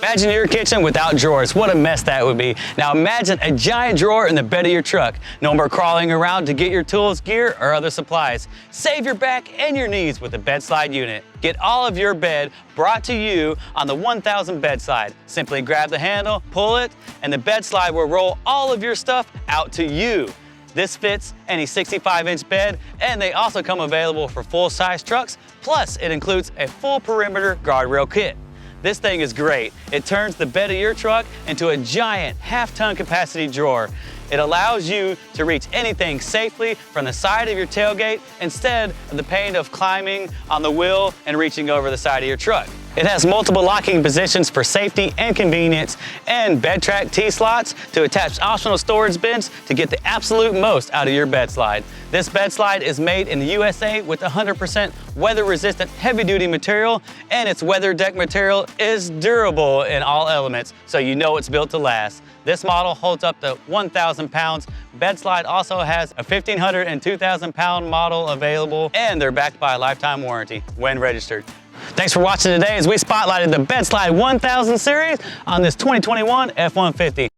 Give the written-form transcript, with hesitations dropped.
Imagine your kitchen without drawers. What a mess that would be. Now imagine a giant drawer in the bed of your truck. No more crawling around to get your tools, gear, or other supplies. Save your back and your knees with the Bedslide unit. Get all of your bed brought to you on the 1000 Bedslide. Simply grab the handle, pull it, and the Bedslide will roll all of your stuff out to you. This fits any 65-inch bed, and they also come available for full-size trucks, plus it includes a full perimeter guardrail kit. This thing is great. It turns the bed of your truck into a giant half-ton capacity drawer. It allows you to reach anything safely from the side of your tailgate instead of the pain of climbing on the wheel and reaching over the side of your truck. It has multiple locking positions for safety and convenience, and bed track T-slots to attach optional storage bins to get the absolute most out of your Bedslide. This Bedslide is made in the USA with 100% weather-resistant heavy-duty material, and its weather deck material is durable in all elements, so you know it's built to last. This model holds up to 1,000 pounds. Bedslide also has a 1,500 and 2,000 pound model available, and they're backed by a lifetime warranty when registered. Thanks for watching today as we spotlighted the Bedslide 1000 series on this 2021 F-150.